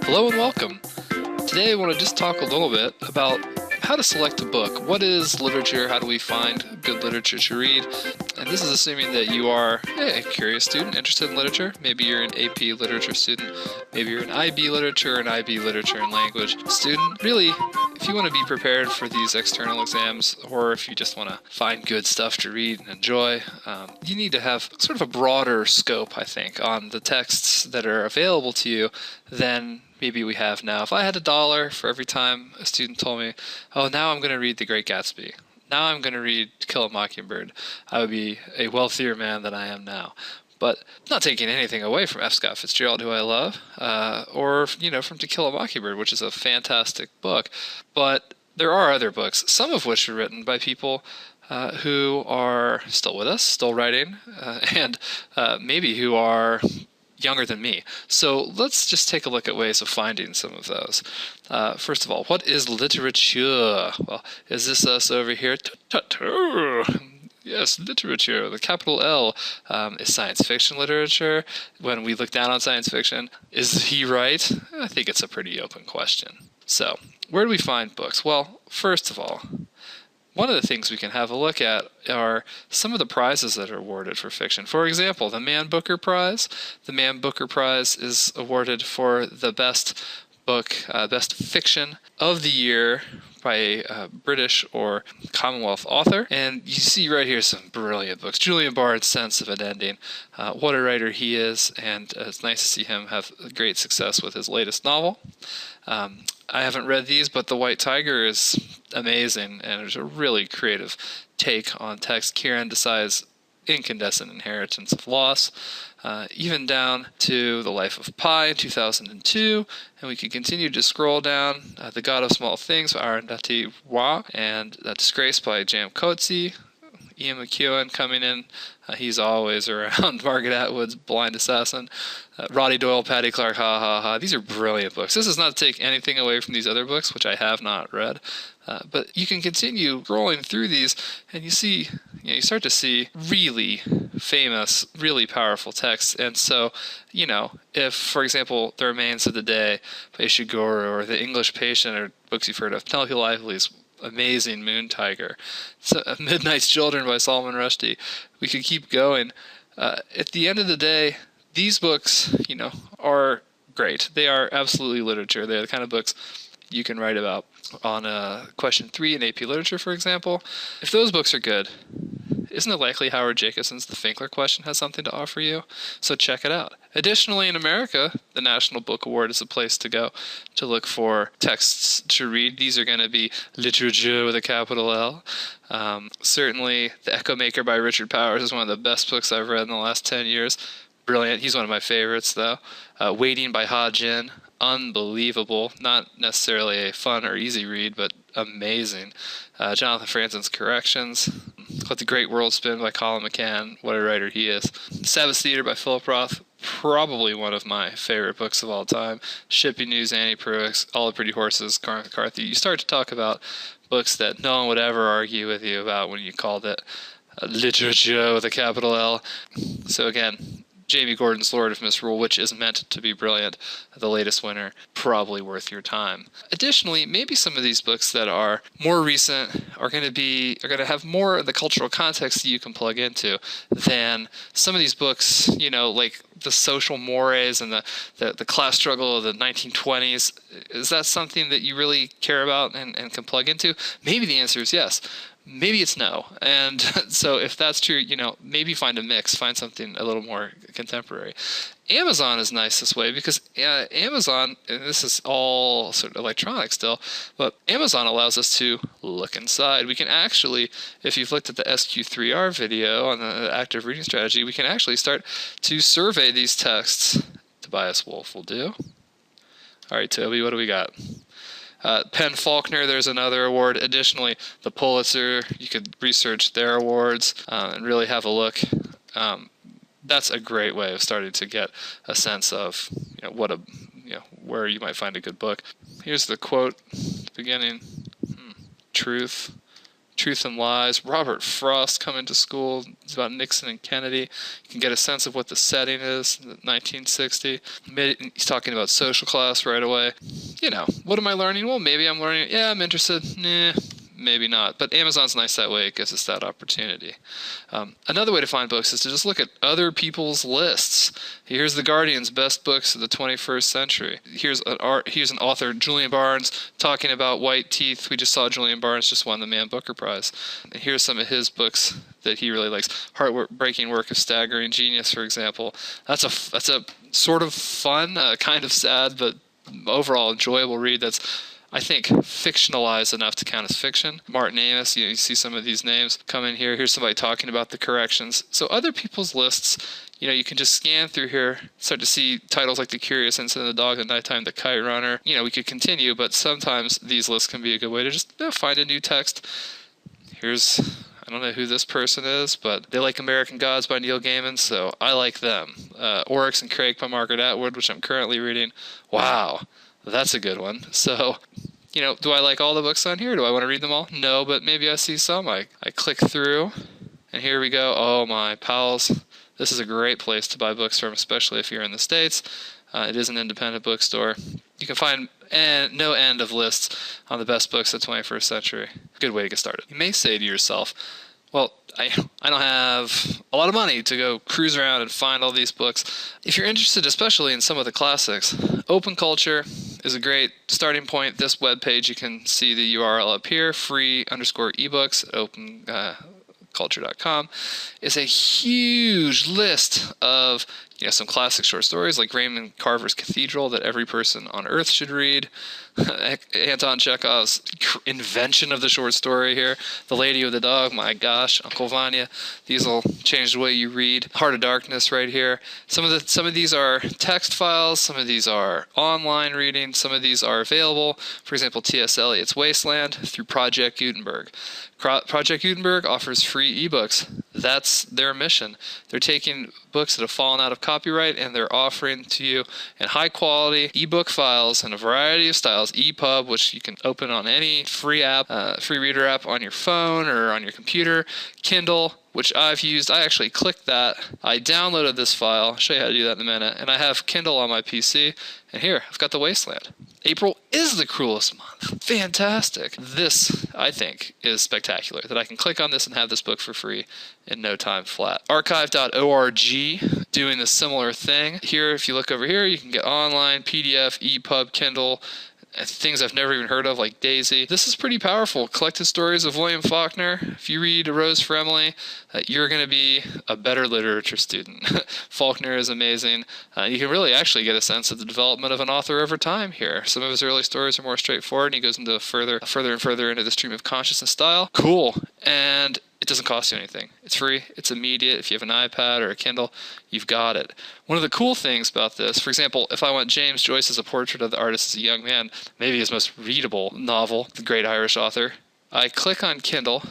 Hello and welcome. Today I want to just talk a little bit about how to select a book. What is literature? How do we find good literature to read? And this is assuming that you are a curious student interested in literature. Maybe you're an AP literature student. Maybe you're an IB literature, an IB literature and language student. Really, if you want to be prepared for these external exams, or if you just want to find good stuff to read and enjoy, you need to have sort of a broader scope, I think, on the texts that are available to you than maybe we have now. If I had $1 for every time a student told me, oh, now I'm going to read The Great Gatsby, now I'm going to read To Kill a Mockingbird, I would be a wealthier man than I am now. But not taking anything away from F. Scott Fitzgerald, who I love, or from To Kill a Mockingbird, which is a fantastic book. But there are other books, some of which are written by people who are still with us, still writing, and maybe who are younger than me. So let's just take a look at ways of finding some of those. First of all, what is literature? Well, is this us over here? Yes, literature. The capital L is science fiction literature. When we look down on science fiction, is he right? I think it's a pretty open question. So, where do we find books? Well, first of all, one of the things we can have a look at are some of the prizes that are awarded for fiction. For example, the Man Booker Prize. The Man Booker Prize is awarded for the best book, best fiction of the year by a British or Commonwealth author. And you see right here some brilliant books. Julian Barnes' Sense of an Ending. What a writer he is, and it's nice to see him have great success with his latest novel. I haven't read these, but The White Tiger is amazing, and there's a really creative take on text. Kieran Desai's Incandescent Inheritance of Loss, even down to The Life of Pi in 2002, and we can continue to scroll down. The God of Small Things by Arundhati Roy, and Disgrace by J.M. Coetzee. Ian McEwan coming in. He's always around. Margaret Atwood's Blind Assassin. Roddy Doyle, Patty Clark, ha ha ha. These are brilliant books. This is not to take anything away from these other books, which I have not read. But you can continue scrolling through these, and you start to see really famous, really powerful texts. And so, if, for example, The Remains of the Day by Ishiguro, or The English Patient, or books you've heard of, Penelope Lively's amazing Moon Tiger, Midnight's Children by Salman Rushdie. We could keep going. At the end of the day, these books, are great. They are absolutely literature. They're the kind of books you can write about on question 3 in AP Literature, for example. If those books are good, isn't it likely Howard Jacobson's The Finkler Question has something to offer you? So check it out. Additionally, in America, the National Book Award is a place to go to look for texts to read. These are going to be literature with a capital L. Certainly, The Echo Maker by Richard Powers is one of the best books I've read in the last 10 years. Brilliant. He's one of my favorites, though. Waiting by Ha Jin. Unbelievable. Not necessarily a fun or easy read, but amazing. Jonathan Franzen's Corrections. Let the Great World Spin by Colin McCann. What a writer he is. Sabbath Theater by Philip Roth. Probably one of my favorite books of all time. Shipping News, Annie Proulx, All the Pretty Horses, Cormac McCarthy. You start to talk about books that no one would ever argue with you about when you called it literature with a capital L. So again, Jamie Gordon's Lord of Misrule, which is meant to be brilliant, the latest winner, probably worth your time. Additionally, maybe some of these books that are more recent are going to have more of the cultural context that you can plug into than some of these books, like the social mores and the class struggle of the 1920s. Is that something that you really care about and can plug into? Maybe the answer is yes. Maybe it's no. And so if that's true, maybe find a mix, find something a little more contemporary. Amazon is nice this way because Amazon, and this is all sort of electronic still, but Amazon allows us to look inside. We can actually, if you've looked at the SQ3R video on the active reading strategy, we can actually start to survey these texts. Tobias Wolff will do. All right, Toby, what do we got? Penn Faulkner, there's another award. Additionally, the Pulitzer, you could research their awards and really have a look. That's a great way of starting to get a sense of where you might find a good book. Here's the quote at the beginning. Truth, Truth and Lies. Robert Frost Coming to School. It's about Nixon and Kennedy. You can get a sense of what the setting is, 1960. He's talking about social class right away. What am I learning? Well, maybe I'm learning. Yeah, I'm interested. Nah, maybe not. But Amazon's nice that way. It gives us that opportunity. Another way to find books is to just look at other people's lists. Here's The Guardian's best books of the 21st century. Here's an author, Julian Barnes, talking about white teeth. We just saw Julian Barnes just won the Man Booker Prize. And here's some of his books that he really likes. Heartbreaking Work of Staggering Genius, for example. That's a sort of fun, kind of sad, but overall enjoyable read that's, I think, fictionalized enough to count as fiction. Martin Amis, you see some of these names come in here. Here's somebody talking about the corrections. So other people's lists, you can just scan through here, start to see titles like The Curious Incident of the Dog at Nighttime, The Kite Runner. We could continue, but sometimes these lists can be a good way to just find a new text. I don't know who this person is, but they like American Gods by Neil Gaiman, so I like them. Oryx and Craig by Margaret Atwood, which I'm currently reading. Wow, that's a good one. So, do I like all the books on here? Do I want to read them all? No, but maybe I see some. I click through, and here we go. Oh, my pals. This is a great place to buy books from, especially if you're in the States. It is an independent bookstore. You can find no end of lists on the best books of the 21st century. Good way to get started. You may say to yourself, well, I don't have a lot of money to go cruise around and find all these books. If you're interested, especially in some of the classics, Open Culture is a great starting point. This webpage, you can see the URL up here, free_ebooks at openculture.com, is a huge list of some classic short stories like Raymond Carver's Cathedral that every person on earth should read. Anton Chekhov's invention of the short story here. The Lady with the Dog, my gosh, Uncle Vanya. These will change the way you read. Heart of Darkness right here. Some of these are text files. Some of these are online reading. Some of these are available. For example, T.S. Eliot's Wasteland through Project Gutenberg. Project Gutenberg offers free ebooks. That's their mission. They're taking books that have fallen out of copyright and they're offering to you in high quality ebook files in a variety of styles. EPUB, which you can open on any free reader app on your phone or on your computer. Kindle, which I've used. I actually clicked that. I downloaded this file. I'll show you how to do that in a minute. And I have Kindle on my PC. And here, I've got The Wasteland. April is the cruelest month. Fantastic. This, I think, is spectacular, that I can click on this and have this book for free in no time flat. Archive.org doing a similar thing. Here, if you look over here, you can get online, PDF, EPUB, Kindle, things I've never even heard of, like Daisy. This is pretty powerful. Collected Stories of William Faulkner. If you read A Rose for Emily, you're going to be a better literature student. Faulkner is amazing. You can really actually get a sense of the development of an author over time here. Some of his early stories are more straightforward, and he goes into further and further into the stream of consciousness style. Cool. And it doesn't cost you anything. It's free. It's immediate. If you have an iPad or a Kindle, you've got it. One of the cool things about this, for example, if I want James Joyce's A Portrait of the Artist as a Young Man, maybe his most readable novel, the great Irish author, I click on Kindle,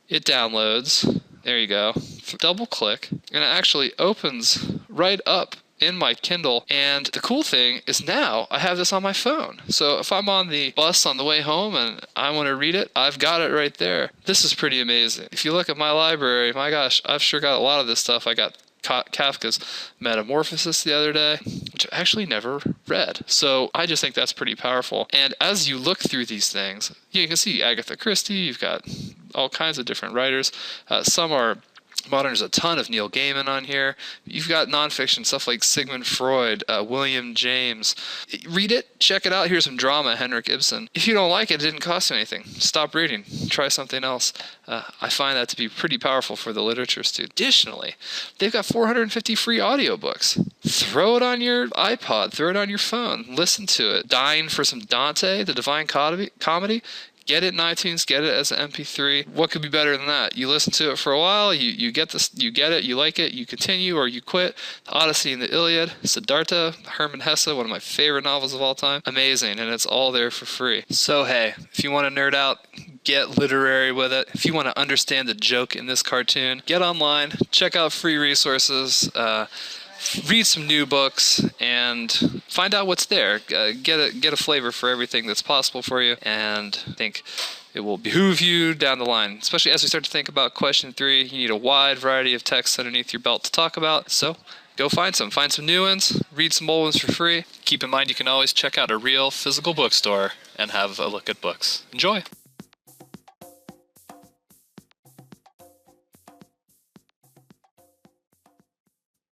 it downloads, there you go, double click, and it actually opens right up in my Kindle. And the cool thing is now I have this on my phone. So if I'm on the bus on the way home and I want to read it, I've got it right there. This is pretty amazing. If you look at my library, my gosh, I've sure got a lot of this stuff. I got Kafka's Metamorphosis the other day, which I actually never read. So I just think that's pretty powerful. And as you look through these things, you can see Agatha Christie, you've got all kinds of different writers. Some are modern. There's a ton of Neil Gaiman on here. You've got nonfiction stuff like Sigmund Freud, William James. Read it, check it out. Here's some drama, Henrik Ibsen. If you don't like it, it didn't cost you anything. Stop reading. Try something else. I find that to be pretty powerful for the literature student. Additionally, they've got 450 free audiobooks. Throw it on your iPod. Throw it on your phone. Listen to it. Dying for some Dante, the Divine Comedy. Get it in iTunes, get it as an MP3. What could be better than that? You listen to it for a while, you get this, you get it, you like it, you continue or you quit. The Odyssey and the Iliad, Siddhartha, Hermann Hesse, one of my favorite novels of all time. Amazing, and it's all there for free. So hey, if you want to nerd out, get literary with it. If you want to understand the joke in this cartoon, get online, check out free resources, read some new books, and find out what's there. Get a flavor for everything that's possible for you, and I think it will behoove you down the line, especially as we start to think about question 3. You need a wide variety of texts underneath your belt to talk about, so go find some new ones, read some old ones for free. Keep in mind you can always check out a real physical bookstore and have a look at books. Enjoy!